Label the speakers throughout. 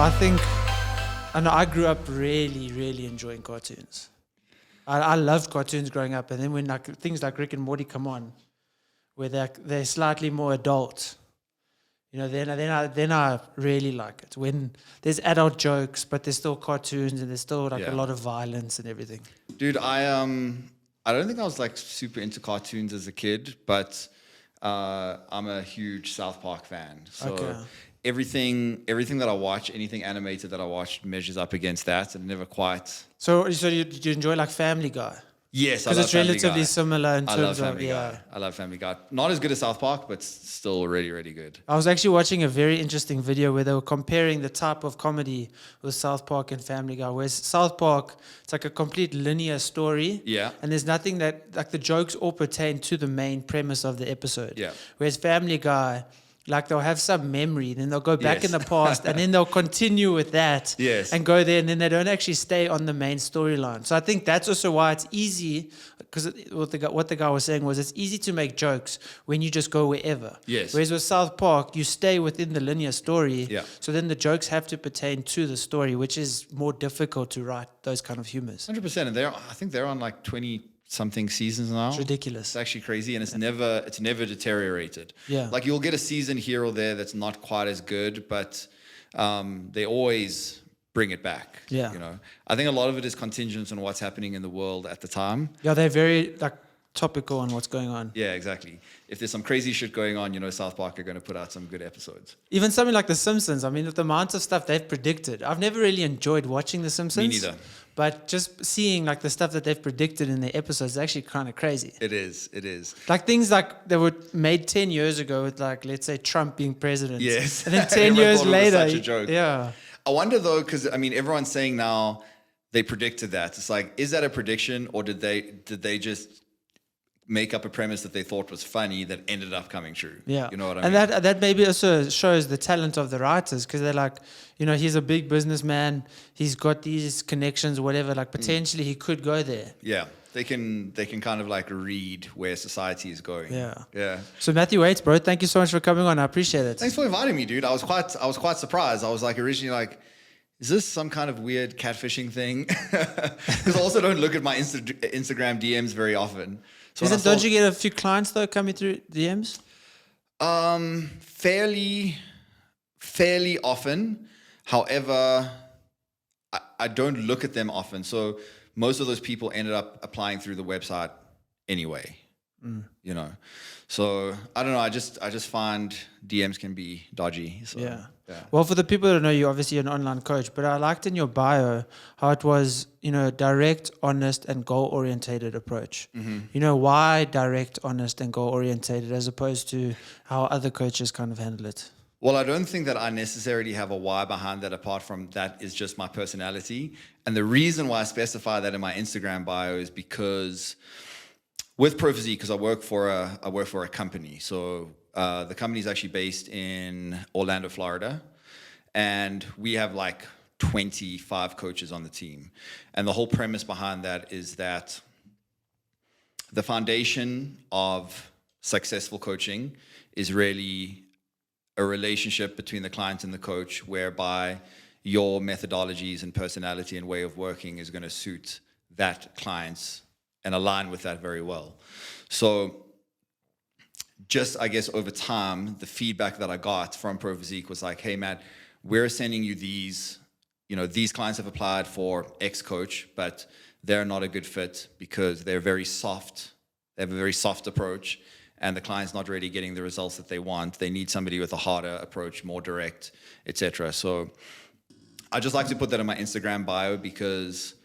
Speaker 1: I grew up really enjoying cartoons. I loved cartoons growing up, and then when like things like Rick and Morty come on, where they're slightly more adult, then I really like it. When there's adult jokes, but there's still cartoons and there's still like a lot of violence and everything.
Speaker 2: Dude, I don't think I was like super into cartoons as a kid, but I'm a huge South Park fan. So everything that I watch, anything animated that I watch measures up against that, and never quite.
Speaker 1: So you enjoy like Family Guy?
Speaker 2: Yes,
Speaker 1: because it's relatively similar in terms of
Speaker 2: I love Family Guy. Not as good as South Park, but still really good.
Speaker 1: I was actually watching a very interesting video where they were comparing the type of comedy with South Park and Family Guy. Whereas South Park, it's like a complete linear story.
Speaker 2: Yeah.
Speaker 1: And there's nothing that, like the jokes all pertain to the main premise of the episode.
Speaker 2: Yeah.
Speaker 1: Whereas Family Guy, like they'll have some memory, then they'll go back in the past, and then they'll continue with that and go there, and then they don't actually stay on the main storyline. So I think that's also why it's easy, because what the guy was saying was it's easy to make jokes when you just go wherever.
Speaker 2: Yes.
Speaker 1: Whereas with South Park, you stay within the linear story.
Speaker 2: Yeah.
Speaker 1: So then the jokes have to pertain to the story, which is more difficult to write those kind of humors.
Speaker 2: 100%. And I think they're on like 20-something seasons now.
Speaker 1: It's ridiculous.
Speaker 2: It's actually crazy, and it's never deteriorated.
Speaker 1: Yeah.
Speaker 2: Like you'll get a season here or there that's not quite as good, but they always bring it back.
Speaker 1: Yeah.
Speaker 2: You know, I think a lot of it is contingent on what's happening in the world at the time.
Speaker 1: Yeah, they're very like topical on what's going on.
Speaker 2: Yeah, exactly. If there's some crazy shit going on, South Park are going to put out some good episodes.
Speaker 1: Even something like The Simpsons. I mean, with the amount of stuff they've predicted, I've never really enjoyed watching The Simpsons.
Speaker 2: Me neither.
Speaker 1: But just seeing like the stuff that they've predicted in their episodes is actually kind of crazy.
Speaker 2: It is.
Speaker 1: Like things like that were made 10 years ago with like, let's say Trump being president.
Speaker 2: Yes.
Speaker 1: And then 10 years later.
Speaker 2: Such a joke.
Speaker 1: Yeah.
Speaker 2: I wonder though, because I mean, everyone's saying now they predicted that. It's like, is that a prediction, or did they just make up a premise that they thought was funny that ended up coming true?
Speaker 1: Yeah.
Speaker 2: You know what I mean?
Speaker 1: And that maybe also shows the talent of the writers, because they're like, he's a big businessman, he's got these connections, whatever, like potentially he could go there.
Speaker 2: Yeah. They can kind of like read where society is going. Yeah.
Speaker 1: So Matthew Weitz, bro, thank you so much for coming on. I appreciate it.
Speaker 2: Thanks for inviting me, dude. I was quite surprised. I was like originally like, is this some kind of weird catfishing thing? Because I also don't look at my Instagram DMs very often. So
Speaker 1: don't you get a few clients though coming through DMs?
Speaker 2: Fairly often. However, I don't look at them often. So most of those people ended up applying through the website anyway. So I don't know. I just find DMs can be dodgy. So, yeah.
Speaker 1: Well, for the people that know you, obviously you're an online coach, but I liked in your bio how it was, direct, honest, and goal-orientated approach.
Speaker 2: Mm-hmm.
Speaker 1: Why direct, honest, and goal-orientated as opposed to how other coaches kind of handle it?
Speaker 2: Well, I don't think that I necessarily have a why behind that, apart from that is just my personality. And the reason why I specify that in my Instagram bio is because with Pro Physique, because I work for a company. So the company is actually based in Orlando, Florida, and we have like 25 coaches on the team. And the whole premise behind that is that the foundation of successful coaching is really a relationship between the client and the coach, whereby your methodologies and personality and way of working is going to suit that client's and align with that very well. So just, I guess, over time, the feedback that I got from Pro Physique was like, hey, Matt, we're sending you these clients have applied for X coach, but they're not a good fit because they're very soft. They have a very soft approach, and the client's not really getting the results that they want. They need somebody with a harder approach, more direct, etc. So I just like to put that in my Instagram bio, because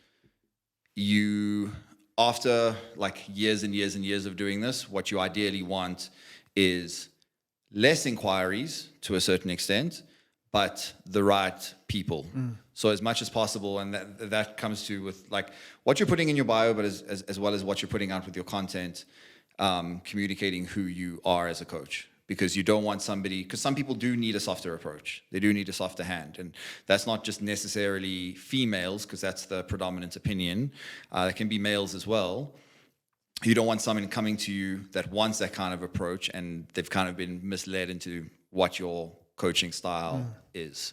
Speaker 2: after like years and years and years of doing this, what you ideally want is less inquiries to a certain extent, but the right people. So as much as possible, and that comes to with like what you're putting in your bio, but as well as what you're putting out with your content, communicating who you are as a coach. Because you don't want somebody, because some people do need a softer approach. They do need a softer hand. And that's not just necessarily females, because that's the predominant opinion. It can be males as well. You don't want someone coming to you that wants that kind of approach, and they've kind of been misled into what your coaching style is.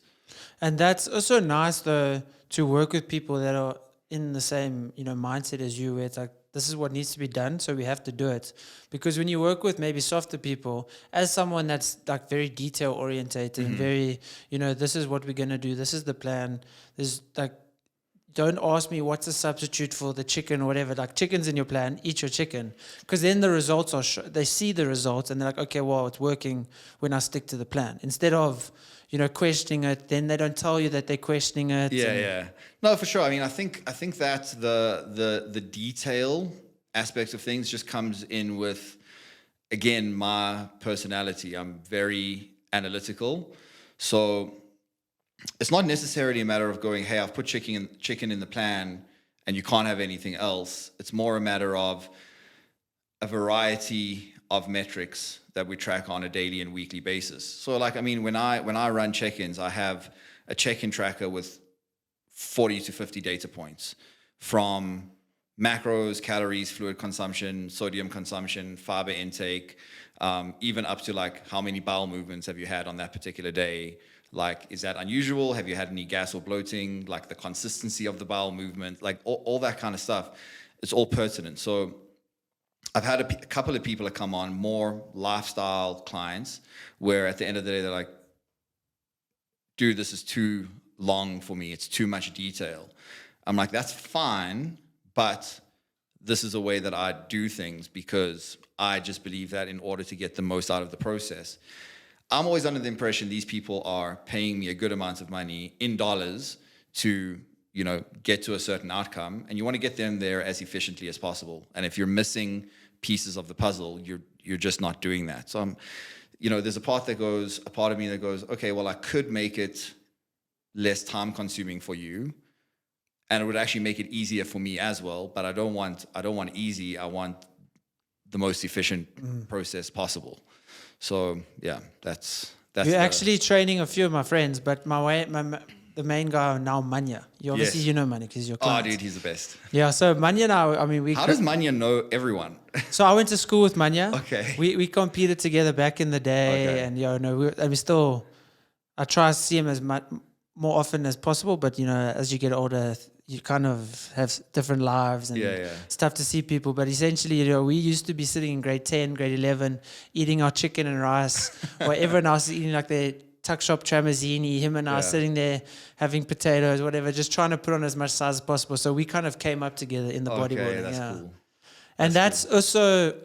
Speaker 1: And that's also nice though to work with people that are in the same, mindset as you, where it's like this is what needs to be done, so we have to do it. Because when you work with maybe softer people, as someone that's like very detail orientated and very, this is what we're gonna do, this is the plan. There's like, don't ask me what's a substitute for the chicken or whatever. Like, chicken's in your plan, eat your chicken. Because then the results are, they see the results and they're like, okay, well, it's working when I stick to the plan. Instead of, questioning it, then they don't tell you that they're questioning it.
Speaker 2: Yeah. No, for sure. I mean, I think that the detail aspects of things just comes in with, again, my personality. I'm very analytical. So it's not necessarily a matter of going, hey, I've put chicken in the plan and you can't have anything else. It's more a matter of a variety of metrics that we track on a daily and weekly basis. So like, I mean, when I run check-ins, I have a check-in tracker with 40 to 50 data points from macros, calories, fluid consumption, sodium consumption, fiber intake, even up to like how many bowel movements have you had on that particular day? Like, is that unusual? Have you had any gas or bloating? Like the consistency of the bowel movement, like all that kind of stuff. It's all pertinent. So I've had a couple of people that come on, more lifestyle clients, where at the end of the day, they're like, dude, this is too long for me. It's too much detail. I'm like, that's fine, but this is a way that I do things because I just believe that in order to get the most out of the process. I'm always under the impression these people are paying me a good amount of money in dollars to, get to a certain outcome, and you want to get them there as efficiently as possible. And if you're missing pieces of the puzzle, you're just not doing that. So I'm, there's a part of me that goes, okay, well, I could make it less time consuming for you, and it would actually make it easier for me as well. But I don't want easy. I want the most efficient process possible. So yeah, that's.
Speaker 1: You're actually training a few of my friends, but the main guy now, Manya. You obviously know Manya because you're client.
Speaker 2: Oh, dude, he's the best.
Speaker 1: Yeah, so Manya now, I mean,
Speaker 2: How does Manya know everyone?
Speaker 1: So I went to school with Manya.
Speaker 2: Okay.
Speaker 1: We competed together back in the day, and we still. I try to see him as more often as possible, but as you get older, you kind of have different lives and it's tough to see people. But essentially, we used to be sitting in grade 10, grade 11, eating our chicken and rice, while everyone else is eating like their tuck shop tramezzini. Him and I sitting there having potatoes, whatever, just trying to put on as much size as possible. So we kind of came up together in the bodybuilding.
Speaker 2: That's cool.
Speaker 1: And that's also,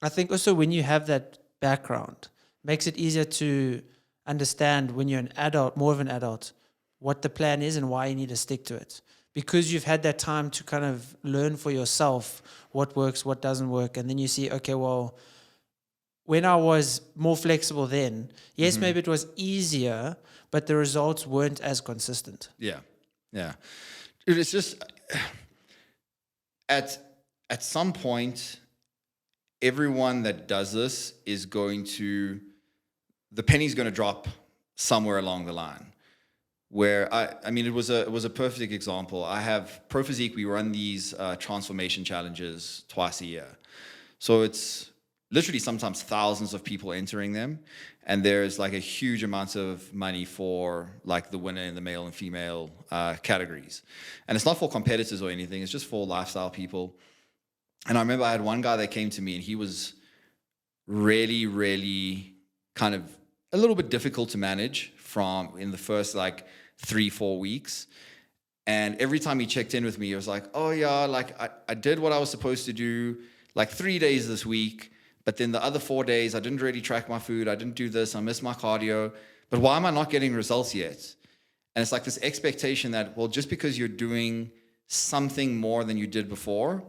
Speaker 1: I think also when you have that background, makes it easier to understand when you're an adult, more of an adult, what the plan is and why you need to stick to it. Because you've had that time to kind of learn for yourself what works, what doesn't work. And then you see, okay, well, when I was more flexible then, yes, maybe it was easier, but the results weren't as consistent.
Speaker 2: Yeah. It's just, at some point, everyone that does this is the penny's going to drop somewhere along the line. Where I mean, it was a perfect example. I have Pro Physique. We run these transformation challenges twice a year, so it's literally sometimes thousands of people entering them, and there's like a huge amount of money for like the winner in the male and female categories, and it's not for competitors or anything. It's just for lifestyle people. And I remember I had one guy that came to me, and he was really, really kind of a little bit difficult to manage in the first like 3-4 weeks. And every time he checked in with me, he was like, oh yeah, like I did what I was supposed to do like 3 days this week, but then the other 4 days I didn't really track my food, I didn't do this, I missed my cardio, but why am I not getting results yet? And it's like this expectation that, well, just because you're doing something more than you did before,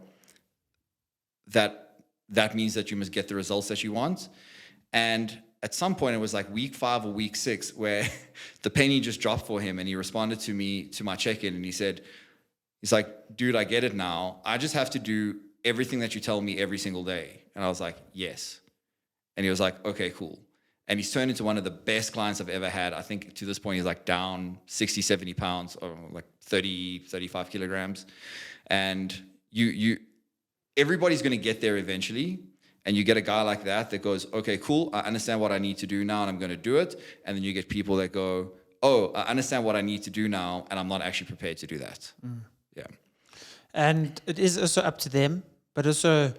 Speaker 2: that means that you must get the results that you want. And at some point, it was like week 5 or week 6 where the penny just dropped for him, and he responded to my check-in, and he's like, dude, I get it now. I just have to do everything that you tell me every single day. And I was like, yes. And he was like, okay, cool. And he's turned into one of the best clients I've ever had. I think to this point, he's like down 60, 70 pounds, or like 30, 35 kilograms. And everybody's going to get there eventually. And you get a guy like that goes, okay, cool, I understand what I need to do now, and I'm going to do it. And then you get people that go, oh, I understand what I need to do now, and I'm not actually prepared to do that. Yeah.
Speaker 1: And it is also up to them, but also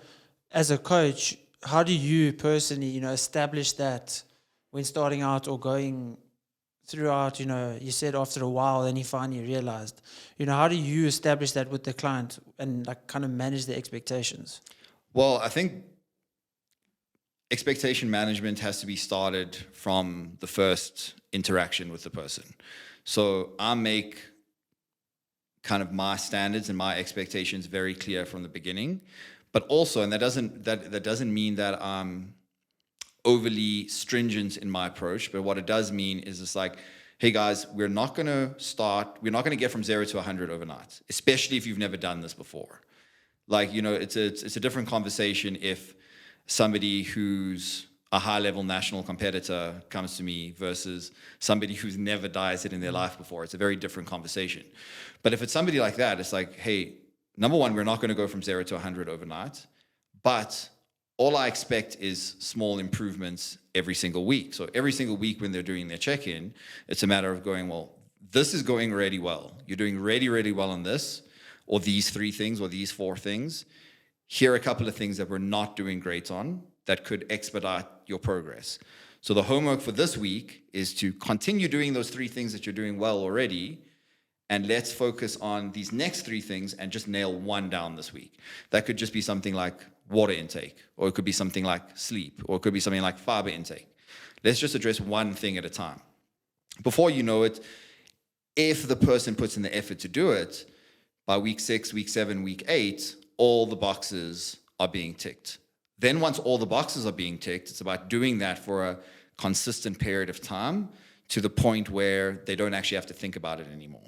Speaker 1: as a coach, how do you personally, establish that when starting out or going throughout, you said after a while, then you finally realized, how do you establish that with the client and like kind of manage the expectations?
Speaker 2: Well, I think expectation management has to be started from the first interaction with the person. So I make kind of my standards and my expectations very clear from the beginning, but also, and that doesn't mean that I'm overly stringent in my approach, but what it does mean is it's like, hey guys, we're not going to get from 0 to 100 overnight, especially if you've never done this before. Like, it's a different conversation if somebody who's a high-level national competitor comes to me versus somebody who's never dieted in their life before. It's a very different conversation. But if it's somebody like that, it's like, hey, number one, we're not going to go from 0 to 100 overnight, but all I expect is small improvements every single week. So every single week when they're doing their check-in, it's a matter of going, well, this is going really well. You're doing really, really well on this, or these 3 things, or these 4 things. Here are a couple of things that we're not doing great on that could expedite your progress. So the homework for this week is to continue doing those 3 things that you're doing well already, and let's focus on these next 3 things and just nail 1 down this week. That could just be something like water intake, or it could be something like sleep, or it could be something like fiber intake. Let's just address 1 thing at a time. Before you know it, if the person puts in the effort to do it, by week 6, week 7, week 8, all the boxes are being ticked. Then once all the boxes are being ticked, it's about doing that for a consistent period of time to the point where they don't actually have to think about it anymore.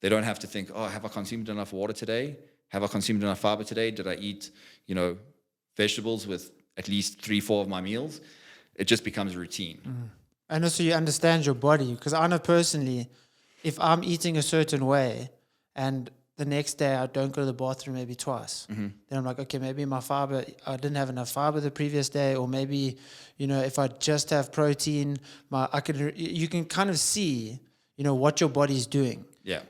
Speaker 2: They don't have to think, oh, have I consumed enough water today? Have I consumed enough fiber today? Did I eat, vegetables with at least 3-4 of my meals? It just becomes routine.
Speaker 1: And also you understand your body, because I know personally, if I'm eating a certain way and the next day I don't go to the bathroom maybe twice, then I'm like, okay, maybe my fiber, I didn't have enough fiber the previous day, or maybe, if I just have protein, you can kind of see, what your body's doing.
Speaker 2: Yeah.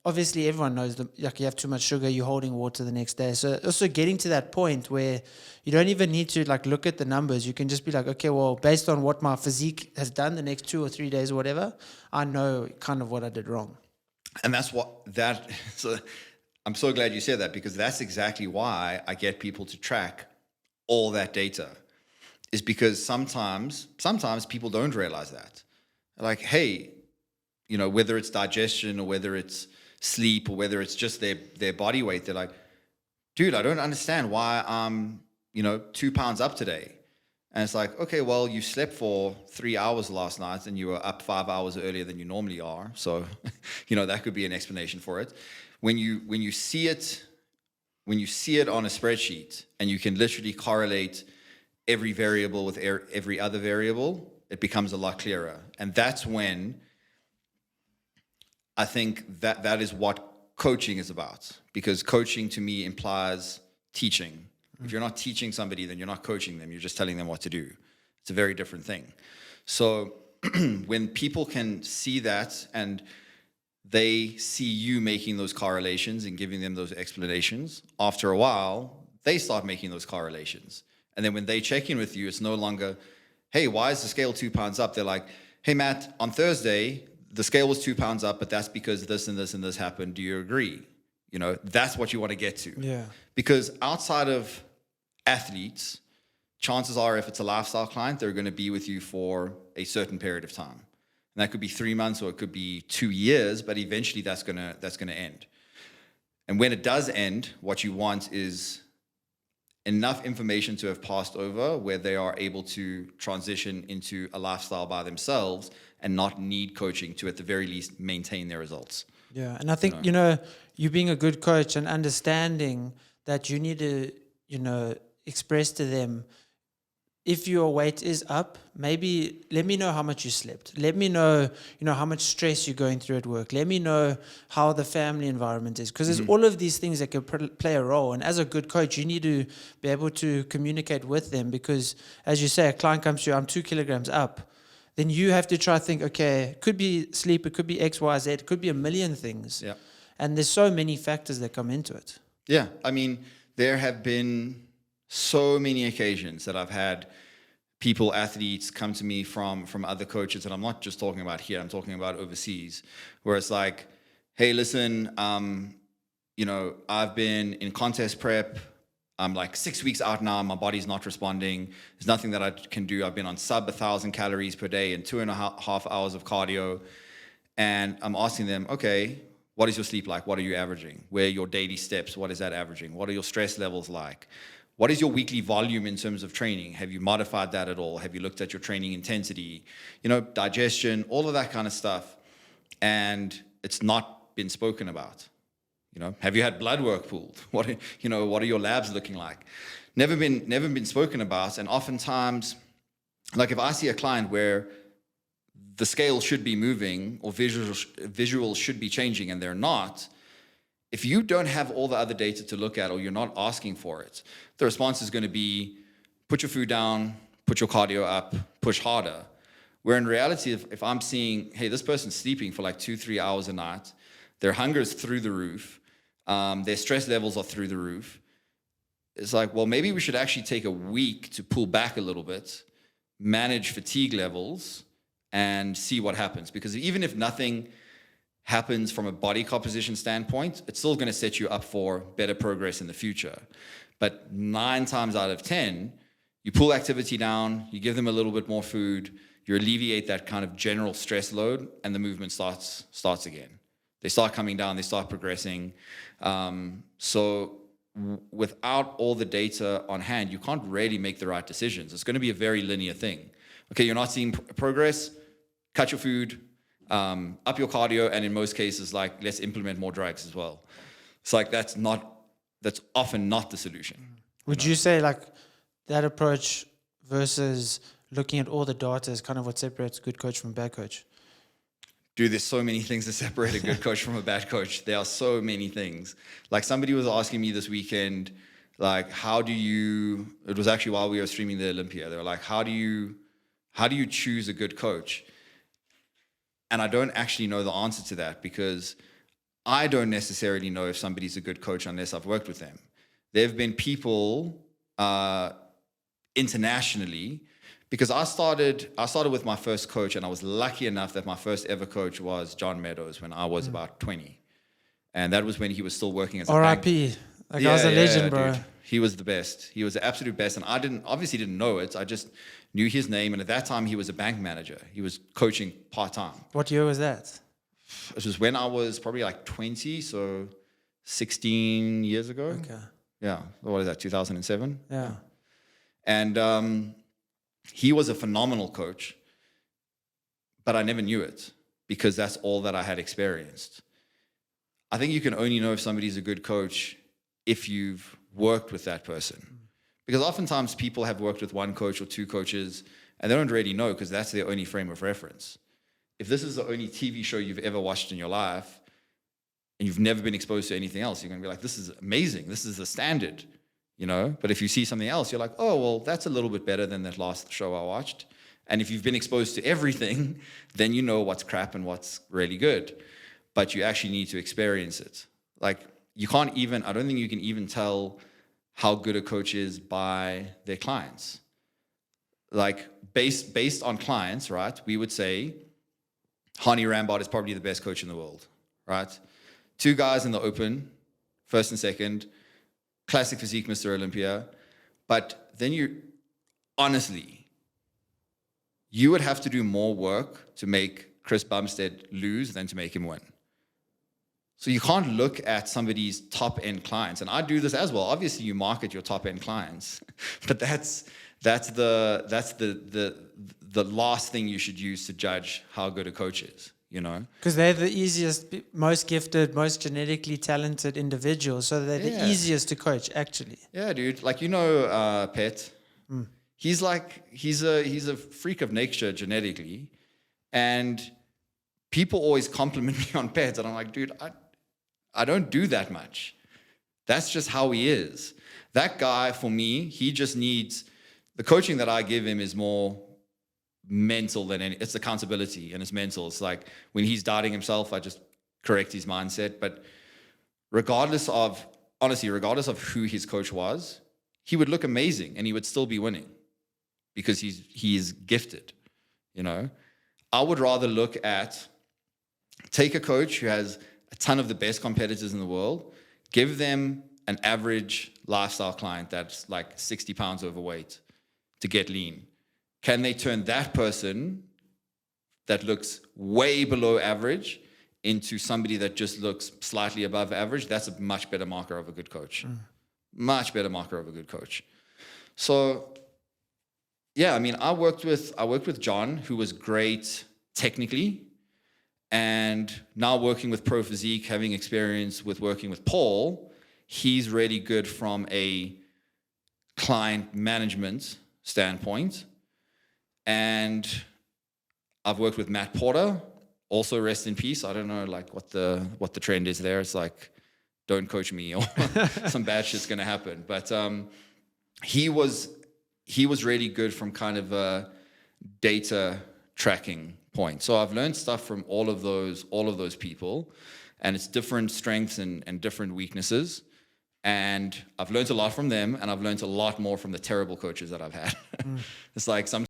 Speaker 1: Obviously everyone knows you have too much sugar, you're holding water the next day. So also getting to that point where you don't even need to look at the numbers. You can just be like, okay, well, based on what my physique has done the next 2 or 3 days or whatever, I know kind of what I did wrong.
Speaker 2: And so I'm so glad you said that, because that's exactly why I get people to track all that data, is because sometimes people don't realize that. Like, hey, whether it's digestion or whether it's sleep or whether it's just their body weight, they're like, dude, I don't understand why I'm, 2 pounds up today. And it's like, okay, well, you slept for 3 hours last night and you were up 5 hours earlier than you normally are. So, that could be an explanation for it. When you see it on a spreadsheet and you can literally correlate every variable with every other variable, it becomes a lot clearer. And that's when I think that is what coaching is about, because coaching to me implies teaching. If you're not teaching somebody, then you're not coaching them. You're just telling them what to do. It's a very different thing. So when people can see that and they see you making those correlations and giving them those explanations, after a while, they start making those correlations. And then when they check in with you, it's no longer, hey, why is the scale 2 pounds up? They're like, hey, Matt, on Thursday, the scale was 2 pounds up, but that's because this and this and this happened. Do you agree? That's what you want to get to.
Speaker 1: Yeah.
Speaker 2: Because outside of athletes, chances are if it's a lifestyle client, they're going to be with you for a certain period of time. And that could be 3 months or it could be 2 years, but eventually that's going to end. And when it does end, what you want is enough information to have passed over where they are able to transition into a lifestyle by themselves and not need coaching to, at the very least, maintain their results.
Speaker 1: Yeah, and I think, you being a good coach and understanding that you need to, express to them, if your weight is up, maybe let me know how much you slept. Let me know, how much stress you're going through at work. Let me know how the family environment is. Because there's all of these things that can play a role. And as a good coach, you need to be able to communicate with them. Because as you say, a client comes to you, I'm 2 kilograms up. then you have to try to think, okay, it could be sleep, it could be X, Y, Z, it could be a million things.
Speaker 2: Yeah.
Speaker 1: And there's so many factors that come into it.
Speaker 2: Yeah. I mean, there have been so many occasions that I've had people, athletes come to me from other coaches, and I'm not just talking about here, I'm talking about overseas, where it's like, hey, listen, I've been in contest prep. I'm like 6 weeks out now. My body's not responding. There's nothing that I can do. I've been on sub 1,000 calories per day and 2.5 hours of cardio. And I'm asking them, okay, what is your sleep like? What are you averaging? Where are your daily steps? What is that averaging? What are your stress levels like? What is your weekly volume in terms of training? Have you modified that at all? Have you looked at your training intensity? Digestion, all of that kind of stuff. And it's not been spoken about. Have you had blood work pulled? What are your labs looking like? Never been spoken about. And oftentimes, like if I see a client where the scale should be moving or visuals should be changing and they're not, if you don't have all the other data to look at or you're not asking for it, the response is going to be put your food down, put your cardio up, push harder. Where in reality, if I'm seeing, hey, this person's sleeping for like 2-3 hours a night, their hunger is through the roof, their stress levels are through the roof. It's like, well, maybe we should actually take a week to pull back a little bit, manage fatigue levels, and see what happens. Because even if nothing happens from a body composition standpoint, it's still going to set you up for better progress in the future. But 9 times out of 10, you pull activity down, you give them a little bit more food, you alleviate that kind of general stress load, and the movement starts again. They start coming down, they start progressing. Without all the data on hand, you can't really make the right decisions. It's going to be a very linear thing. Okay, you're not seeing progress, cut your food, up your cardio, and in most cases, like, let's implement more drugs as well. It's like that's often not the solution.
Speaker 1: Would you say like that approach versus looking at all the data is kind of what separates a good coach from a bad coach?
Speaker 2: Dude, there's so many things that separate a good coach from a bad coach. There are so many things. Like somebody was asking me this weekend, like, it was actually while we were streaming the Olympia. They were like, how do you choose a good coach? And I don't actually know the answer to that because I don't necessarily know if somebody's a good coach unless I've worked with them. There have been people internationally, because I started with my first coach, and I was lucky enough that my first ever coach was John Meadows when I was about 20. And that was when he was still working as a
Speaker 1: R.I.P. That guy's a legend, bro.
Speaker 2: Dude. He was the best. He was the absolute best. And I obviously didn't know it. I just knew his name. And at that time, he was a bank manager. He was coaching part-time.
Speaker 1: What year was that?
Speaker 2: It was when I was probably like 20, so 16 years ago.
Speaker 1: Okay.
Speaker 2: Yeah. What is that, 2007?
Speaker 1: Yeah.
Speaker 2: And he was a phenomenal coach, but I never knew it because that's all that I had experienced. I think you can only know if somebody's a good coach if you've worked with that person. Because oftentimes people have worked with one coach or two coaches and they don't really know because that's their only frame of reference. If this is the only TV show you've ever watched in your life and you've never been exposed to anything else, you're going to be like, this is amazing. This is the standard. But if you see something else, you're like, oh, well, that's a little bit better than that last show I watched. And if you've been exposed to everything, then you know what's crap and what's really good. But you actually need to experience it. Like, I don't think you can even tell how good a coach is by their clients. Like, based on clients, right, we would say Hani Rambod is probably the best coach in the world, right? 2 guys in the open, first and second, classic physique, Mr. Olympia. But then you would have to do more work to make Chris Bumstead lose than to make him win. So you can't look at somebody's top-end clients. And I do this as well. Obviously, you market your top-end clients. But that's the last thing you should use to judge how good a coach is.
Speaker 1: Because they're the easiest, most gifted, most genetically talented individuals. So they're the easiest to coach, actually.
Speaker 2: Yeah, dude. Like, Pet. He's a freak of nature genetically. And people always compliment me on Pet. And I'm like, dude, I don't do that much. That's just how he is. That guy, for me, he just needs... The coaching that I give him is more mental than it's accountability and it's mental. It's like when he's doubting himself, I just correct his mindset. But regardless of who his coach was, he would look amazing and he would still be winning because he is gifted, you know. I would rather take a coach who has a ton of the best competitors in the world, give them an average lifestyle client that's like 60 pounds overweight to get lean. Can they turn that person that looks way below average into somebody that just looks slightly above average? That's a much better marker of a good coach. Much better marker of a good coach. So, yeah, I mean, I worked with John, who was great technically, and now working with Pro Physique, having experience with working with Paul, he's really good from a client management standpoint. And I've worked with Matt Porter, also rest in peace. I don't know like what the trend is there. It's like, don't coach me or some bad shit's gonna happen. But he was really good from kind of a data tracking point. So I've learned stuff from all of those people, and it's different strengths and different weaknesses. And I've learned a lot from them, and I've learned a lot more from the terrible coaches that I've had. It's like some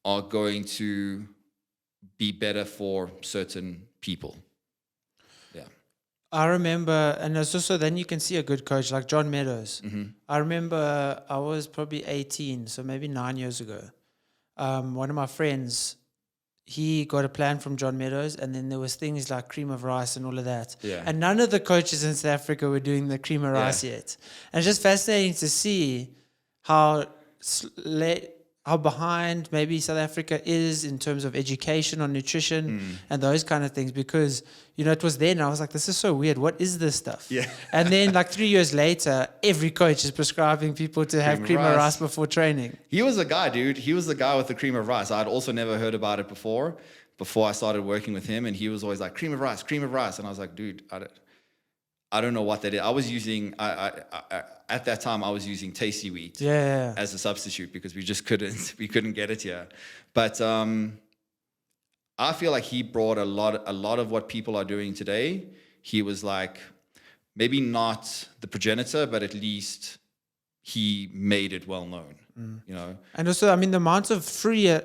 Speaker 2: are going to be better for certain people. Yeah.
Speaker 1: I remember, and it's also then you can see a good coach like John Meadows. I remember I was probably 18, so maybe 9 years ago. One of my friends, he got a plan from John Meadows, and then there was things like cream of rice and all of that.
Speaker 2: Yeah.
Speaker 1: And none of the coaches in South Africa were doing the cream of rice yet. And it's just fascinating to see how behind maybe South Africa is in terms of education on nutrition and those kind of things, because, you know, it was then I was like, this is so weird. What is this stuff?
Speaker 2: Yeah.
Speaker 1: And then like 3 years later, every coach is prescribing people to have cream of rice before training.
Speaker 2: He was the guy, dude. He was the guy with the cream of rice. I'd also never heard about it before I started working with him. And he was always like, cream of rice. And I was like, dude, I don't know what that is. I was using, at that time, I was using Tasty Wheat as a substitute because we just couldn't get it here. But I feel like he brought a lot of what people are doing today. He was like, maybe not the progenitor, but at least he made it well known, you know?
Speaker 1: And also, I mean, the amount of free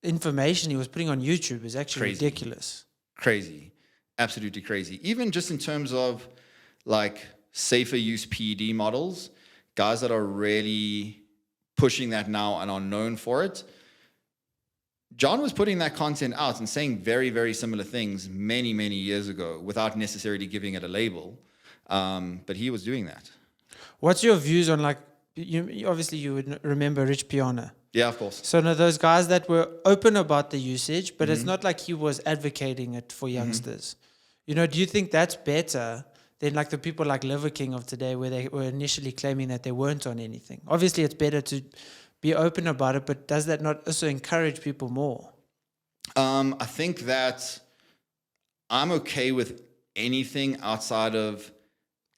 Speaker 1: information he was putting on YouTube is actually ridiculous.
Speaker 2: Crazy. Absolutely crazy. Even just in terms of like safer use PED models, guys that are really pushing that now and are known for it. John was putting that content out and saying very, very similar things many, many years ago without necessarily giving it a label. But he was doing that.
Speaker 1: What's your views on, like, obviously you would remember Rich Piana.
Speaker 2: Yeah, of course.
Speaker 1: So now those guys that were open about the usage, but it's not like he was advocating it for youngsters. You know, do you think that's better than like the people like Liver King of today, where they were initially claiming that they weren't on anything? Obviously, it's better to be open about it, but does that not also encourage people more?
Speaker 2: I think that I'm okay with anything outside of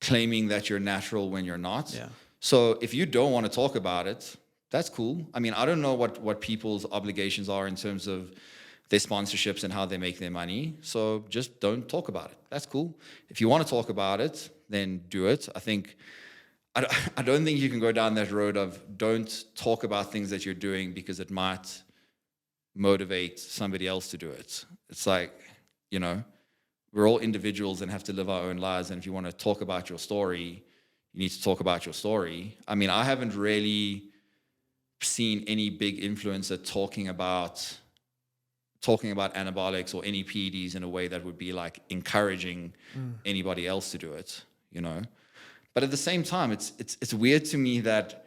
Speaker 2: claiming that you're natural when you're not.
Speaker 1: Yeah.
Speaker 2: So if you don't want to talk about it, that's cool. I mean, I don't know what people's obligations are in terms of their sponsorships and how they make their money. So just don't talk about it. That's cool. If you want to talk about it, then do it. I don't think you can go down that road of don't talk about things that you're doing because it might motivate somebody else to do it. It's like, you know, we're all individuals and have to live our own lives. And if you want to talk about your story, you need to talk about your story. I mean, I haven't really seen any big influencer talking about anabolics or any PEDs in a way that would be like encouraging anybody else to do it, you know. But at the same time, it's weird to me that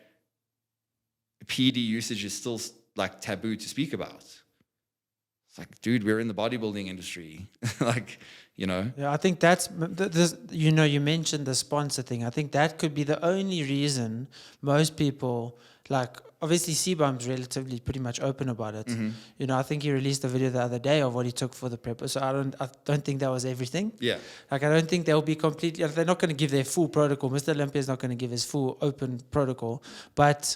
Speaker 2: PED usage is still like taboo to speak about. It's like, dude, we're in the bodybuilding industry. Like, you know.
Speaker 1: Yeah, I think that's, you know, you mentioned the sponsor thing. I think that could be the only reason most people, like, obviously C-Bomb's relatively pretty much open about it. You know, I think he released a video the other day of what he took for the prep. So I don't think that was everything.
Speaker 2: Yeah.
Speaker 1: Like, I don't think they'll be completely, they're not going to give their full protocol. Mr. Olympia is not going to give his full open protocol. But,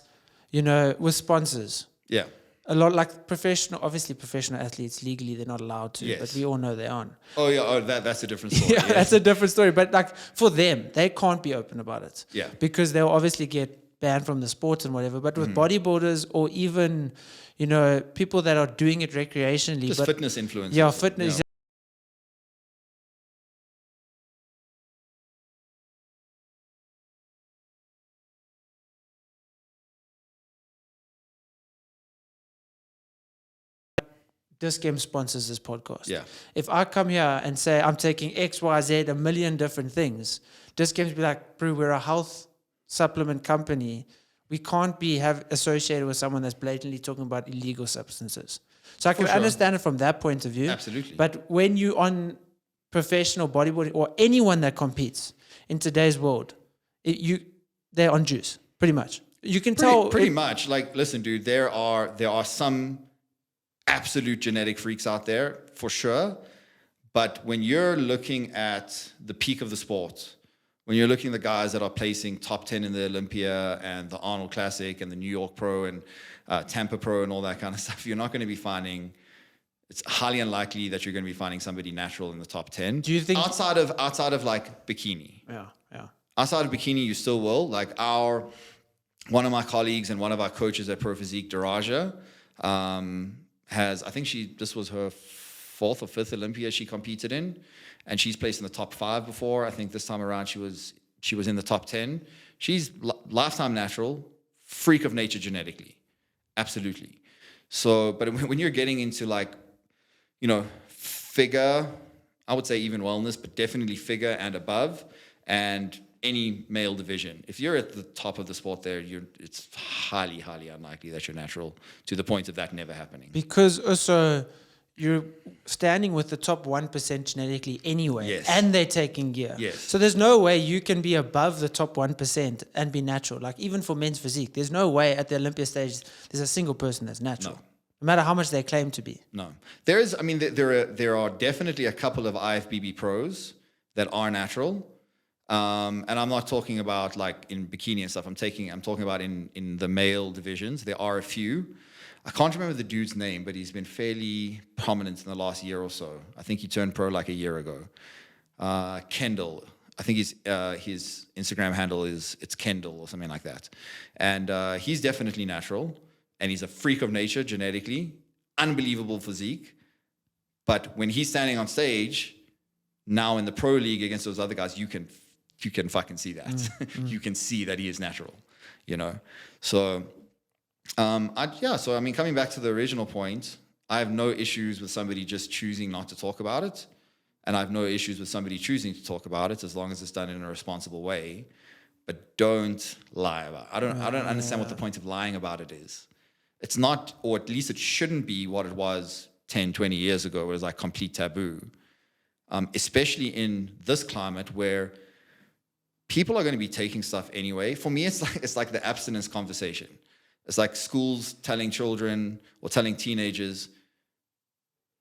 Speaker 1: you know, with sponsors.
Speaker 2: Yeah.
Speaker 1: A lot like obviously professional athletes, legally they're not allowed to,
Speaker 2: Yes.
Speaker 1: but we all know they aren't.
Speaker 2: Oh, yeah. That's a different story.
Speaker 1: Yeah, that's a different story. But like for them, they can't be open about it.
Speaker 2: Yeah.
Speaker 1: Because they'll obviously get banned from the sport and whatever. But with bodybuilders or even, you know, people that are doing it recreationally.
Speaker 2: Just fitness influencers.
Speaker 1: Yeah, fitness.
Speaker 2: Yeah.
Speaker 1: Dis-Chem sponsors this podcast.
Speaker 2: Yeah.
Speaker 1: If I come here and say I'm taking X, Y, Z, a million different things, Dis-Chem's be like, bro, we're a health supplement company. We can't be associated with someone that's blatantly talking about illegal substances. So I can understand it from that point of view.
Speaker 2: Absolutely.
Speaker 1: But when you on professional bodybuilding or anyone that competes in today's world, they're on juice, pretty much. You can tell
Speaker 2: pretty much. Like, listen, dude, there are some absolute genetic freaks out there for sure. But when you're looking at the peak of the sport, when you're looking at the guys that are placing top 10 in the Olympia and the Arnold Classic and the New York Pro and Tampa Pro and all that kind of stuff, you're not going to be finding, it's highly unlikely that you're going to be finding somebody natural in the top 10.
Speaker 1: Do you think
Speaker 2: outside of like bikini?
Speaker 1: Yeah.
Speaker 2: Outside of bikini, you still will. Like one of my colleagues and one of our coaches at Pro Physique, Daraja, I think this was her 4th or 5th Olympia she competed in, and she's placed in the top 5 before. I think this time around she was in the top 10. She's lifetime natural, freak of nature genetically, absolutely. So, but when you're getting into like, you know, figure, I would say even wellness, but definitely figure and above, and any male division, if you're at the top of the sport there, it's highly, highly unlikely that you're natural, to the point of that never happening.
Speaker 1: Because also you're standing with the top 1% genetically anyway,
Speaker 2: Yes.
Speaker 1: and they're taking gear.
Speaker 2: Yes.
Speaker 1: So there's no way you can be above the top 1% and be natural. Like even for men's physique, there's no way at the Olympia stage there's a single person that's natural. No matter how much they claim to be.
Speaker 2: No. There are definitely a couple of IFBB pros that are natural. And I'm not talking about like in bikini and stuff. I'm talking about in the male divisions. There are a few. I can't remember the dude's name, but he's been fairly prominent in the last year or so. I think he turned pro like a year ago. Kendall. I think his Instagram handle it's Kendall or something like that. And he's definitely natural, and he's a freak of nature genetically, unbelievable physique. But when he's standing on stage now in the pro league against those other guys, you can fucking see that. You can see that he is natural, you know? So, so I mean, coming back to the original point, I have no issues with somebody just choosing not to talk about it. And I have no issues with somebody choosing to talk about it as long as it's done in a responsible way. But don't lie about it. I don't understand what the point of lying about it is. It's not, or at least it shouldn't be what it was 10, 20 years ago. It was like complete taboo. Especially in this climate where people are going to be taking stuff anyway. For me, it's like the abstinence conversation. It's like schools telling children or telling teenagers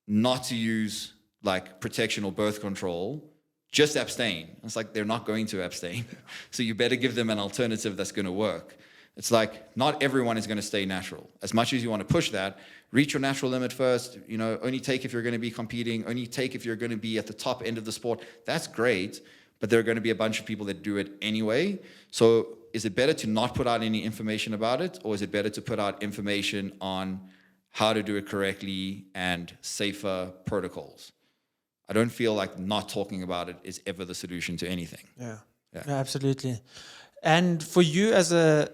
Speaker 2: not to use like protection or birth control, just abstain. It's like they're not going to abstain. So you better give them an alternative that's going to work. It's like not everyone is going to stay natural. As much as you want to push that, reach your natural limit first. You know, only take if you're going to be competing, only take if you're going to be at the top end of the sport. That's great. But there are going to be a bunch of people that do it anyway. So is it better to not put out any information about it, or is it better to put out information on how to do it correctly and safer protocols? I don't feel like not talking about it is ever the solution to anything.
Speaker 1: Yeah, absolutely. And for you as a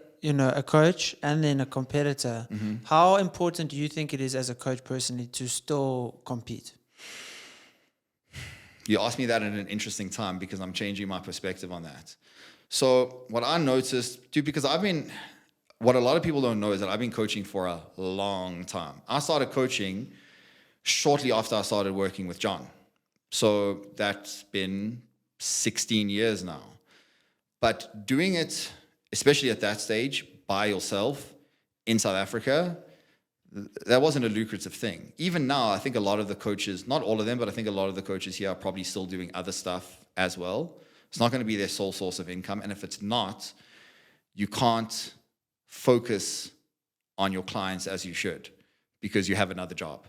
Speaker 1: coach and then a competitor, how important do you think it is as a coach personally to still compete?
Speaker 2: You asked me that at an interesting time because I'm changing my perspective on that. So what I noticed, dude, because what a lot of people don't know is that I've been coaching for a long time. I started coaching shortly after I started working with John. So that's been 16 years now. But doing it, especially at that stage, by yourself in South Africa, that wasn't a lucrative thing. Even now, I think a lot of the coaches, not all of them, but I think a lot of the coaches here are probably still doing other stuff as well. It's not going to be their sole source of income. And if it's not, you can't focus on your clients as you should because you have another job.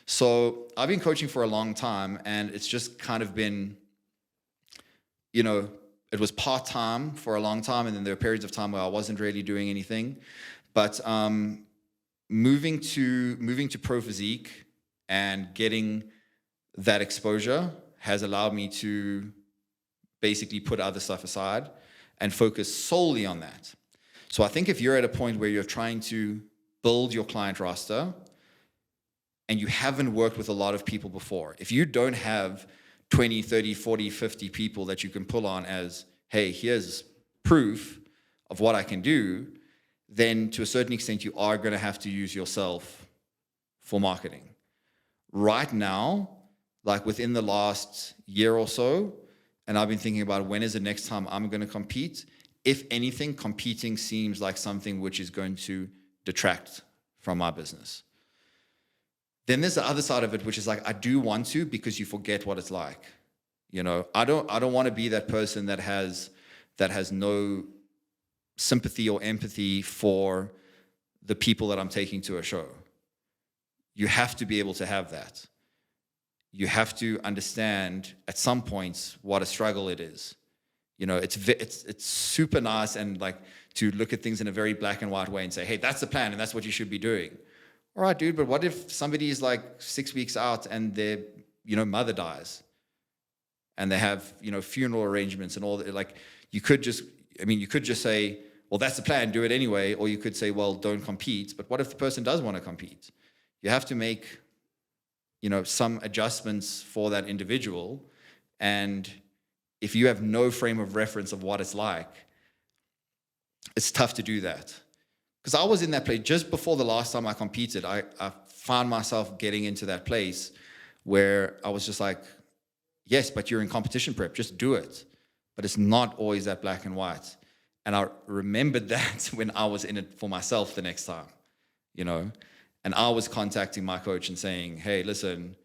Speaker 2: So I've been coaching for a long time, and it's just kind of been, it was part-time for a long time, and then there were periods of time where I wasn't really doing anything. But moving to Pro Physique and getting that exposure has allowed me to basically put other stuff aside and focus solely on that. So I think if you're at a point where you're trying to build your client roster and you haven't worked with a lot of people before, if you don't have 20, 30, 40, 50 people that you can pull on as, hey, here's proof of what I can do, then to a certain extent, you are going to have to use yourself for marketing. Right now, like within the last year or so, and I've been thinking about when is the next time I'm going to compete. If anything, competing seems like something which is going to detract from my business. Then there's the other side of it, which is like, I do want to, because you forget what it's like. I don't want to be that person that has no sympathy or empathy for the people that I'm taking to a show. You have to be able to have that. You have to understand at some points what a struggle it is. It's super nice and like to look at things in a very black and white way and say, hey, that's the plan and that's what you should be doing. All right, dude, but what if somebody is like 6 weeks out and their mother dies and they have funeral arrangements and all that? Like, you could just say, well, that's the plan, do it anyway. Or you could say, well, don't compete. But what if the person does want to compete? You have to make some adjustments for that individual. And if you have no frame of reference of what it's like, it's tough to do that. Because I was in that place just before the last time I competed. I found myself getting into that place where I was just like, yes, but you're in competition prep, just do it. But it's not always that black and white. And I remembered that when I was in it for myself the next time, and I was contacting my coach and saying, hey, listen,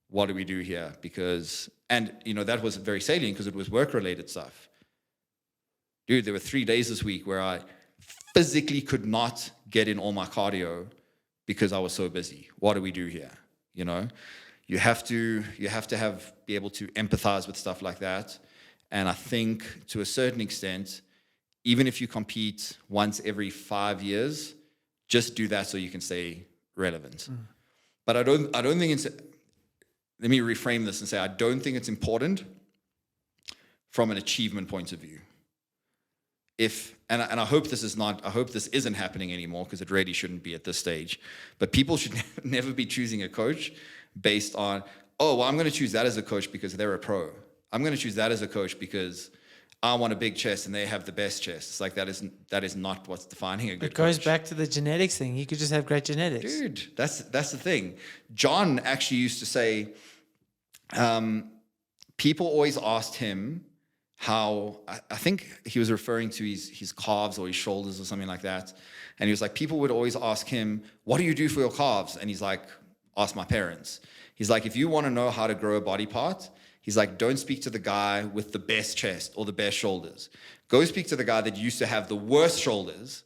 Speaker 2: what do we do here? That was very salient because it was work-related stuff. Dude, there were 3 days this week where I physically could not get in all my cardio because I was so busy. What do we do here? You have to be able to empathize with stuff like that. And I think to a certain extent, even if you compete once every 5 years, just do that so you can stay relevant. But I don't think it's, let me reframe this and say, I don't think it's important from an achievement point of view. And I hope this isn't happening anymore, because it really shouldn't be at this stage. But people should never be choosing a coach based on, oh, well, I'm going to choose that as a coach because they're a pro. I'm going to choose that as a coach because I want a big chest and they have the best chest. It's like that is not what's defining a good coach. It
Speaker 1: goes back to the genetics thing. You could just have great genetics.
Speaker 2: Dude, that's the thing. John actually used to say, people always asked him how, I think he was referring to his calves or his shoulders or something like that. And he was like, people would always ask him, what do you do for your calves? And he's like, ask my parents. He's like, if you want to know how to grow a body part, he's like, don't speak to the guy with the best chest or the best shoulders. Go speak to the guy that used to have the worst shoulders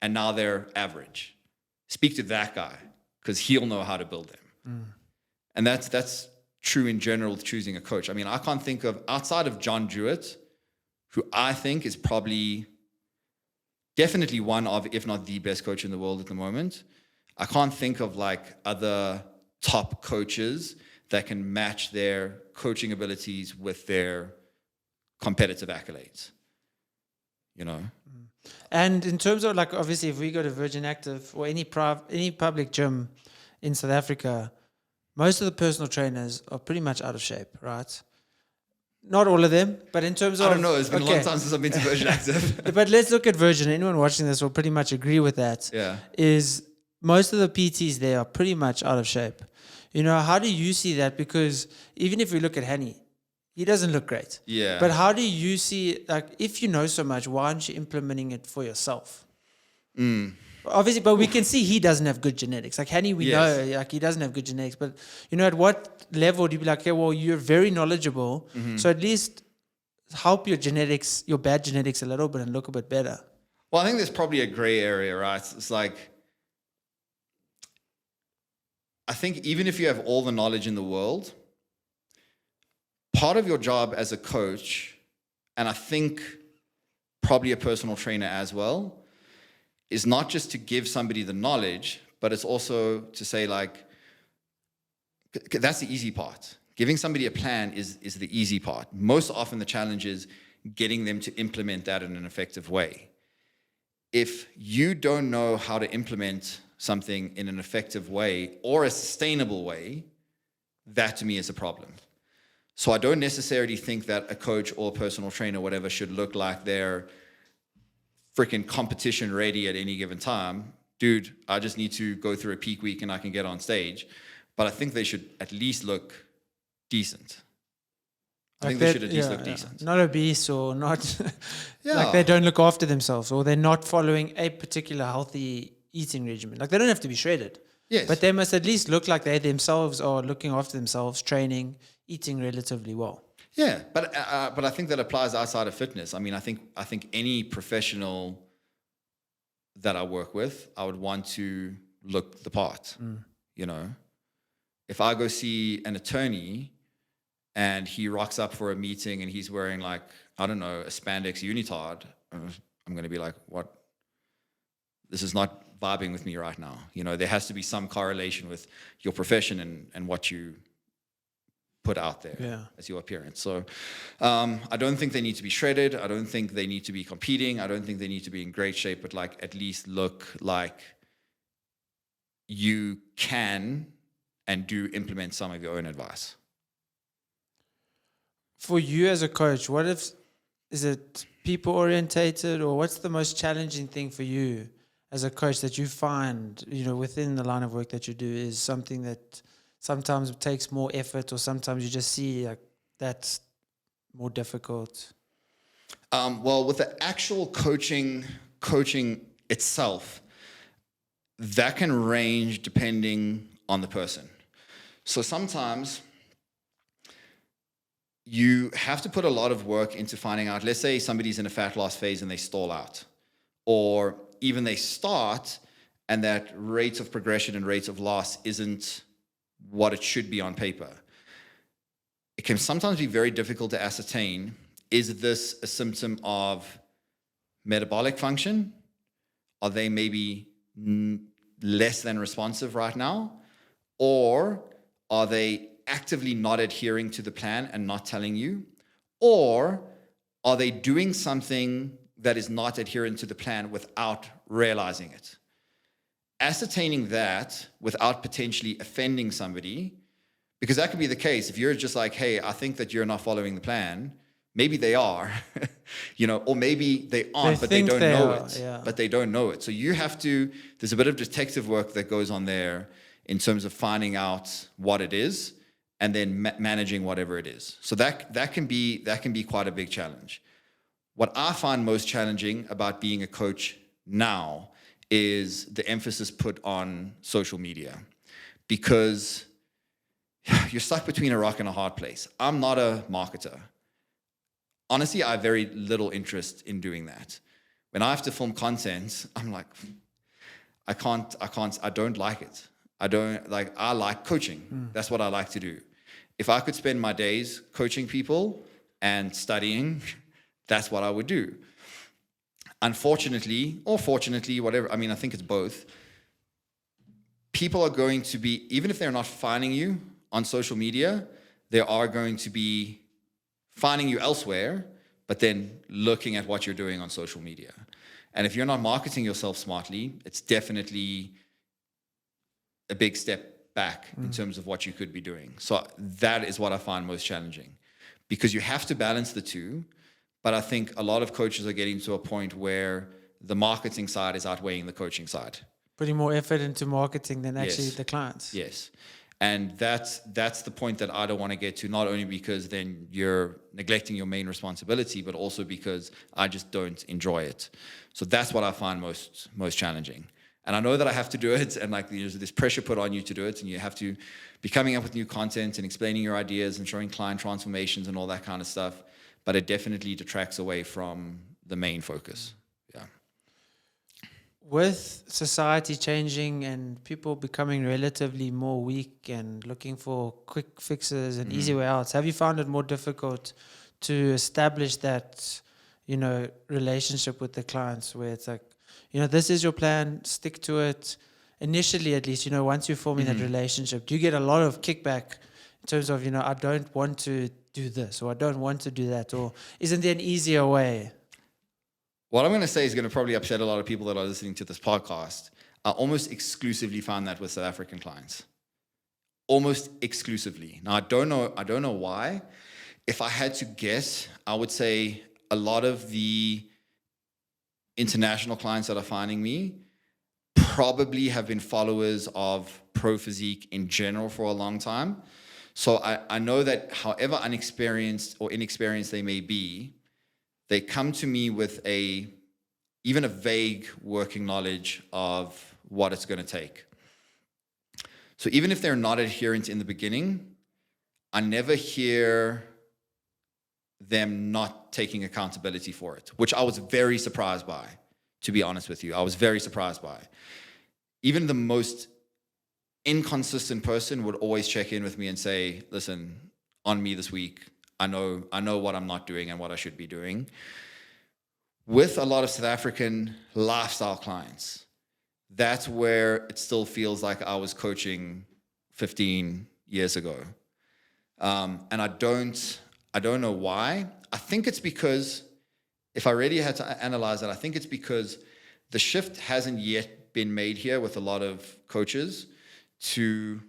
Speaker 2: and now they're average. Speak to that guy because he'll know how to build them. And that's true in general, choosing a coach. I mean, I can't think of, outside of John Jewett, who I think is probably definitely one of, if not the best coach in the world at the moment. I can't think of like other top coaches that can match their coaching abilities with their competitive accolades,
Speaker 1: And in terms of like, obviously, if we go to Virgin Active or any public gym in South Africa, most of the personal trainers are pretty much out of shape, right? Not all of them, but in terms of...
Speaker 2: I don't know, it's been a long time since I've been to Virgin Active.
Speaker 1: But let's look at Virgin. Anyone watching this will pretty much agree with that.
Speaker 2: Yeah.
Speaker 1: Is most of the PTs there are pretty much out of shape. You know, how do you see that? Because even if we look at Hani, he doesn't look great.
Speaker 2: Yeah.
Speaker 1: But how do you see, like, if you know so much, why aren't you implementing it for yourself? Obviously, but we can see he doesn't have good genetics. Like Hani, we know, like, he doesn't have good genetics. But, you know, at what level do you be like, okay, well, you're very knowledgeable, so at least help your genetics, your bad genetics a little bit and look a bit better?
Speaker 2: Well, I think there's probably a gray area, right? It's like, I think even if you have all the knowledge in the world, part of your job as a coach, and I think probably a personal trainer as well, is not just to give somebody the knowledge, but it's also to say, like, that's the easy part. Giving somebody a plan is the easy part. Most often the challenge is getting them to implement that in an effective way. If you don't know how to implement something in an effective way or a sustainable way, that to me is a problem. So I don't necessarily think that a coach or a personal trainer, whatever, should look like they're freaking competition ready at any given time. Dude, I just need to go through a peak week and I can get on stage. But I think they should at least look decent. I think they should at least look decent.
Speaker 1: Not obese or not like they don't look after themselves, or they're not following a particular healthy eating regimen. Like, they don't have to be shredded.
Speaker 2: Yes.
Speaker 1: But they must at least look like they themselves are looking after themselves, training, eating relatively well.
Speaker 2: Yeah, but I think that applies outside of fitness. I mean, I think any professional that I work with, I would want to look the part. You know, if I go see an attorney and he rocks up for a meeting and he's wearing, like, I don't know, a spandex unitard, I'm going to be like, what? This is not vibing with me right now. You know, there has to be some correlation with your profession and what you put out there as your appearance. So I don't think they need to be shredded. I don't think they need to be competing. I don't think they need to be in great shape, but, like, at least look like you can and do implement some of your own advice.
Speaker 1: For you as a coach, is it people orientated, or what's the most challenging thing for you as a coach that you find, you know, within the line of work that you do, is something that sometimes it takes more effort, or sometimes you just see, like, that's more difficult?
Speaker 2: Well, with the actual coaching itself, that can range depending on the person. So sometimes you have to put a lot of work into finding out, let's say somebody's in a fat loss phase and they stall out, or even they start and that rates of progression and rates of loss isn't what it should be on paper. It can sometimes be very difficult to ascertain, is this a symptom of metabolic function? Are they maybe less than responsive right now? Or are they actively not adhering to the plan and not telling you? Or are they doing something that is not adherent to the plan without realizing it? Ascertaining that without potentially offending somebody, because that could be the case. If you're just like, hey, I think that you're not following the plan, maybe they are, you know, or maybe they aren't, but they don't know it. Yeah. But they don't know it. So you have to, there's a bit of detective work that goes on there in terms of finding out what it is and then managing whatever it is. So that can be quite a big challenge. What I find most challenging about being a coach now is the emphasis put on social media, because you're stuck between a rock and a hard place. I'm not a marketer. Honestly, I have very little interest in doing that. When I have to film content, I'm like, I don't like it. I like coaching. That's what I like to do. If I could spend my days coaching people and studying, that's what I would do. Unfortunately, or fortunately, whatever, I mean, I think it's both. People are going to be, even if they're not finding you on social media, they are going to be finding you elsewhere, but then looking at what you're doing on social media. And if you're not marketing yourself smartly, it's definitely a big step back in terms of what you could be doing. So that is what I find most challenging, because you have to balance the two. But I think a lot of coaches are getting to a point where the marketing side is outweighing the coaching side.
Speaker 1: Putting more effort into marketing than actually the clients.
Speaker 2: Yes. And that's the point that I don't want to get to, not only because then you're neglecting your main responsibility, but also because I just don't enjoy it. So that's what I find most challenging. And I know that I have to do it, and like there's this pressure put on you to do it, and you have to be coming up with new content and explaining your ideas and showing client transformations and all that kind of stuff. But it definitely detracts away from the main focus. Yeah.
Speaker 1: With society changing and people becoming relatively more weak and looking for quick fixes and easy way outs, have you found it more difficult to establish that, relationship with the clients where it's like, this is your plan, stick to it. Initially, at least, once you're forming that relationship, do you get a lot of kickback in terms of, I don't want to do this, or I don't want to do that, or isn't there an easier way?
Speaker 2: What I'm going to say is going to probably upset a lot of people that are listening to this podcast. I almost exclusively found that with South African clients. Almost exclusively. Now, I don't know why. If I had to guess, I would say a lot of the international clients that are finding me probably have been followers of Pro Physique in general for a long time. So I know that however unexperienced or inexperienced they may be, they come to me with even a vague working knowledge of what it's going to take. So even if they're not adherent in the beginning, I never hear them not taking accountability for it, which I was very surprised by, to be honest with you. I was very surprised by. Even the most inconsistent person would always check in with me and say, listen, on me this week, I know what I'm not doing and what I should be doing. With a lot of South African lifestyle clients, that's where it still feels like I was coaching 15 years ago. And I don't know why. I think it's because, if I really had to analyze it, I think it's because the shift hasn't yet been made here with a lot of coaches to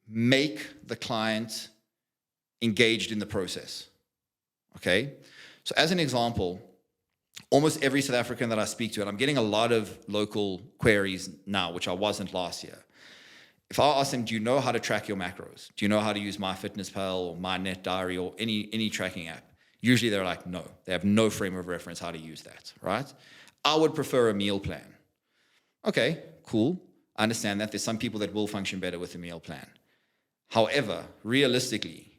Speaker 2: make the client engaged in the process. Okay? So as an example, almost every South African that I speak to, and I'm getting a lot of local queries now, which I wasn't last year. If I ask them, do you know how to track your macros? Do you know how to use MyFitnessPal or MyNetDiary or any tracking app? Usually they're like, no. They have no frame of reference how to use that, right? I would prefer a meal plan. Okay, cool. I understand that. There's some people that will function better with a meal plan. However, realistically,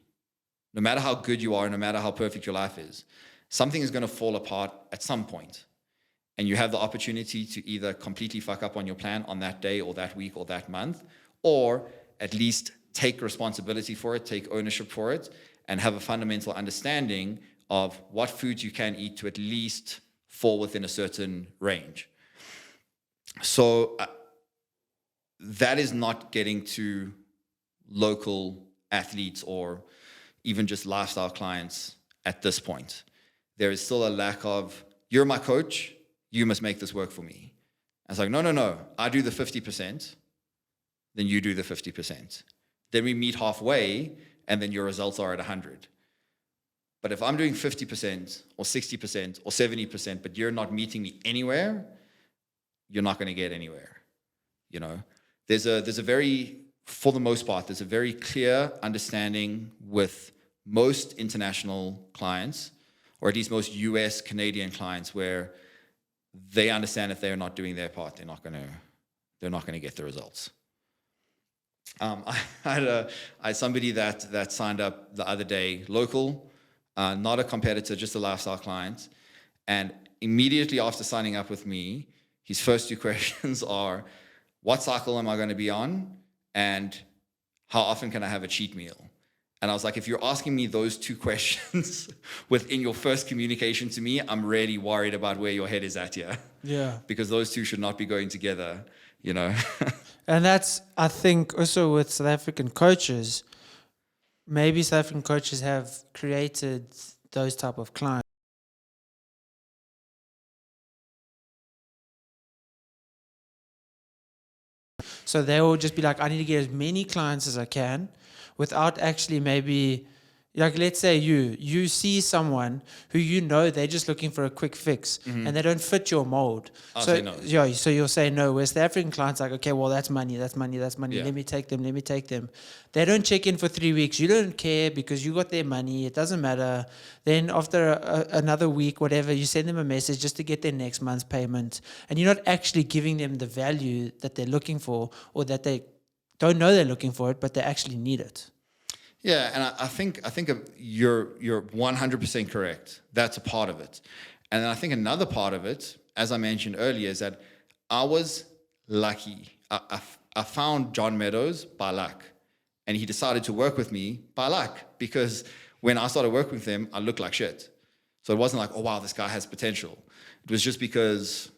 Speaker 2: no matter how good you are, no matter how perfect your life is, something is going to fall apart at some point. And you have the opportunity to either completely fuck up on your plan on that day or that week or that month, or at least take responsibility for it, take ownership for it, and have a fundamental understanding of what foods you can eat to at least fall within a certain range. So that is not getting to local athletes or even just lifestyle clients at this point. There is still a lack of, you're my coach, you must make this work for me. I was like, no, I do the 50%, then you do the 50%. Then we meet halfway, and then your results are at 100. But if I'm doing 50% or 60% or 70%, but you're not meeting me anywhere, you're not going to get anywhere. There's a very, for the most part, there's a very clear understanding with most international clients, or at least most US, Canadian clients, where they understand if they're not doing their part, they're not going to get the results. I had somebody that signed up the other day, local, not a competitor, just a lifestyle client. And immediately after signing up with me, his first two questions are, what cycle am I going to be on? And how often can I have a cheat meal? And I was like, if you're asking me those two questions within your first communication to me, I'm really worried about where your head is at here.
Speaker 1: Yeah.
Speaker 2: Because those two should not be going together,
Speaker 1: And that's, I think, also with South African coaches, maybe South African coaches have created those type of clients. So they will just be like, I need to get as many clients as I can without actually maybe Like, let's say you see someone who you know they're just looking for a quick fix and they don't fit your mold.
Speaker 2: I'll
Speaker 1: So
Speaker 2: say no.
Speaker 1: yeah, so you'll say no. Whereas the African client's like, okay, well, that's money.
Speaker 2: Yeah.
Speaker 1: Let me take them. They don't check in for 3 weeks. You don't care because you got their money. It doesn't matter. Then after another week, whatever, you send them a message just to get their next month's payment. And you're not actually giving them the value that they're looking for, or that they don't know they're looking for it, but they actually need it.
Speaker 2: Yeah, and I think you're 100% correct. That's a part of it. And then I think another part of it, as I mentioned earlier, is that I was lucky. I found John Meadows by luck, and he decided to work with me by luck, because when I started working with him, I looked like shit. So it wasn't like, oh wow, this guy has potential. It was just because,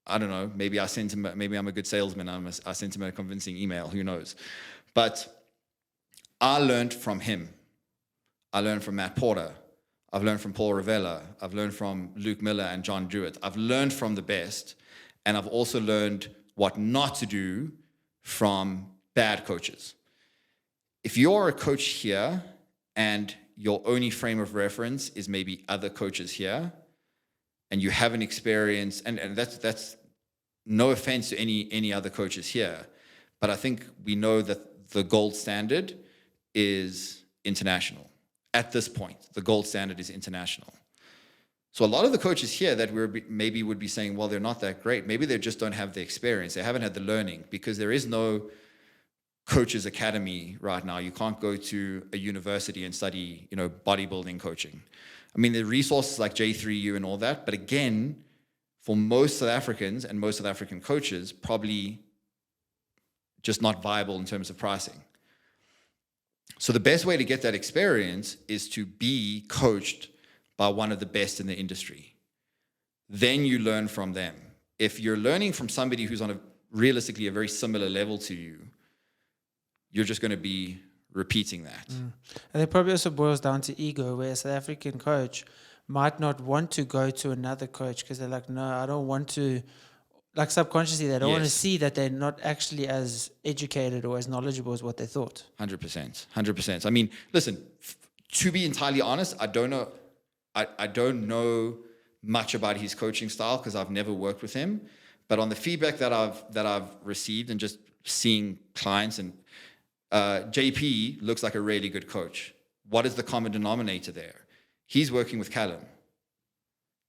Speaker 2: I don't know, maybe I'm a good salesman. I sent him a convincing email. Who knows? But I learned from him. I learned from Matt Porter. I've learned from Paul Ravella. I've learned from Luke Miller and John Jewett. I've learned from the best, and I've also learned what not to do from bad coaches. If you're a coach here and your only frame of reference is maybe other coaches here, and you haven't experienced, and that's no offense to any other coaches here, but I think we know that the gold standard is international. At this point, the gold standard is international. So a lot of the coaches here that maybe would be saying, well, they're not that great. Maybe they just don't have the experience. They haven't had the learning, because there is no coaches academy right now. You can't go to a university and study, bodybuilding coaching. I mean, there are resources like J3U and all that, but again, for most South Africans and most South African coaches, probably just not viable in terms of pricing. So the best way to get that experience is to be coached by one of the best in the industry. Then you learn from them. If you're learning from somebody who's on realistically a very similar level to you, you're just going to be repeating that.
Speaker 1: And it probably also boils down to ego, where a South African coach might not want to go to another coach because they're like, no, I don't want to. Like, subconsciously, they don't want to see that they're not actually as educated or as knowledgeable as what they thought.
Speaker 2: 100%. I mean, listen, to be entirely honest, I don't know. I don't know much about his coaching style because I've never worked with him. But on the feedback that I've received and just seeing clients, and JP looks like a really good coach. What is the common denominator there? He's working with Callum.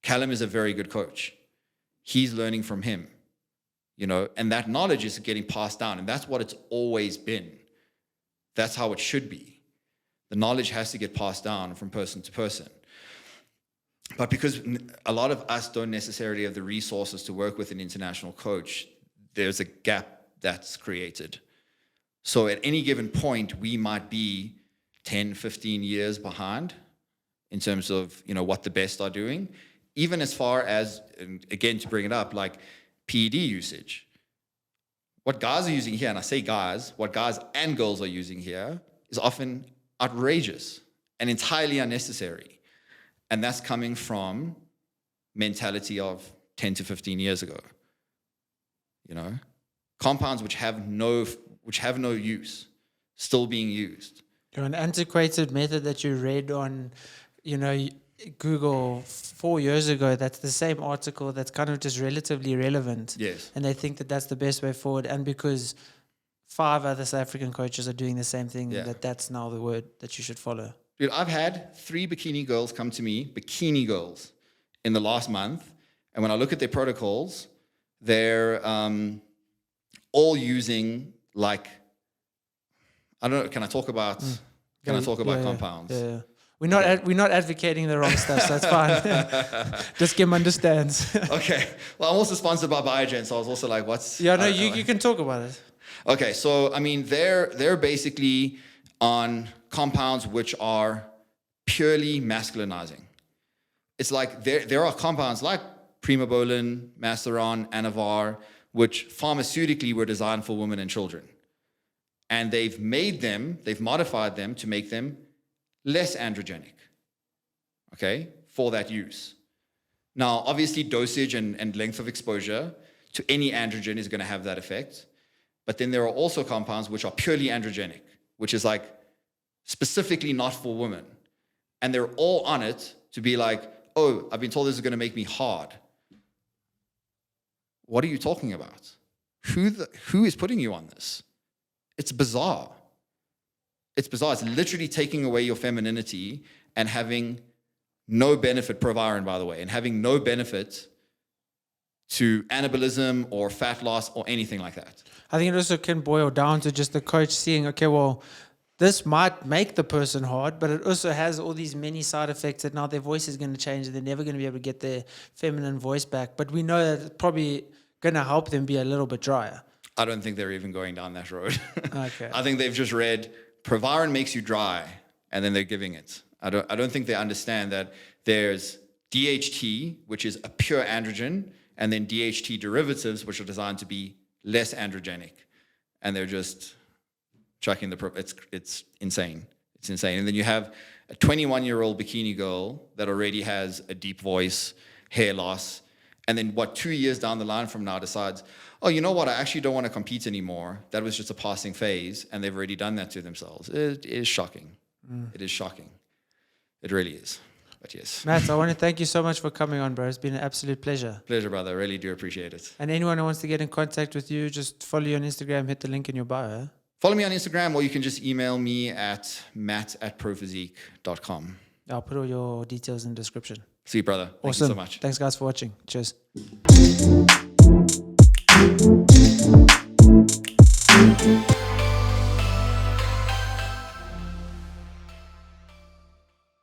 Speaker 2: Callum is a very good coach. He's learning from him. And that knowledge is getting passed down. And that's what it's always been. That's how it should be. The knowledge has to get passed down from person to person. But because a lot of us don't necessarily have the resources to work with an international coach, there's a gap that's created. So at any given point, we might be 10, 15 years behind in terms of, what the best are doing. Even as far as, and again, to bring it up, like PED usage. What guys are using here, and I say guys, what guys and girls are using here is often outrageous and entirely unnecessary. And that's coming from mentality of 10 to 15 years ago. Compounds which have no use, still being used.
Speaker 1: An antiquated method that you read on, Google 4 years ago, that's the same article that's kind of just relatively relevant.
Speaker 2: Yes.
Speaker 1: And they think that that's the best way forward. And because 5 other South African coaches are doing the same thing, that's now the word that you should follow.
Speaker 2: Dude, I've had 3 bikini girls come to me, in the last month. And when I look at their protocols, they're all using, like, I don't know, can I talk about compounds?
Speaker 1: Yeah. We're not advocating the wrong stuff, so that's fine. Just Kim understands.
Speaker 2: Okay. Well, I'm also sponsored by Biogen, so I was also like, what's...
Speaker 1: Yeah, no, you can talk about it.
Speaker 2: Okay, so, I mean, they're basically on compounds which are purely masculinizing. It's like there are compounds like Primobolan, Masteron, Anavar, which pharmaceutically were designed for women and children. And they've modified them to make them less androgenic, okay, for that use. Now, obviously, dosage and length of exposure to any androgen is going to have that effect. But then there are also compounds which are purely androgenic, which is like specifically not for women. and they're all on it to be like, oh, I've been told this is going to make me hard. What are you talking about? Who is putting you on this? It's bizarre. It's bizarre. It's literally taking away your femininity and having no benefit, Proviron, by the way, and having no benefit to anabolism or fat loss or anything like that.
Speaker 1: I think it also can boil down to just the coach seeing, okay, well, this might make the person hard, but it also has all these many side effects that now their voice is going to change and they're never going to be able to get their feminine voice back. But we know that it's probably going to help them be a little bit drier.
Speaker 2: I don't think they're even going down that road.
Speaker 1: Okay.
Speaker 2: I think they've just read Proviron makes you dry, and then they're giving it. I don't think they understand that there's DHT, which is a pure androgen, and then DHT derivatives, which are designed to be less androgenic, and they're just chucking it's insane. It's insane. And then you have a 21-year-old bikini girl that already has a deep voice, hair loss, and then 2 years down the line from now decides, oh, you know what, I actually don't want to compete anymore. That was just a passing phase, and they've already done that to themselves. It is shocking. It is shocking. It really is. But yes.
Speaker 1: Matt, I want to thank you so much for coming on, bro. It's been an absolute pleasure.
Speaker 2: Pleasure, brother. I really do appreciate it.
Speaker 1: And anyone who wants to get in contact with you, just follow you on Instagram, hit the link in your bio.
Speaker 2: Follow me on Instagram, or you can just email me at matt@prophysique.com.
Speaker 1: I'll put all your details in the description.
Speaker 2: See you, brother. Thank
Speaker 1: Awesome.
Speaker 2: you so much.
Speaker 1: Thanks, guys, for watching. Cheers.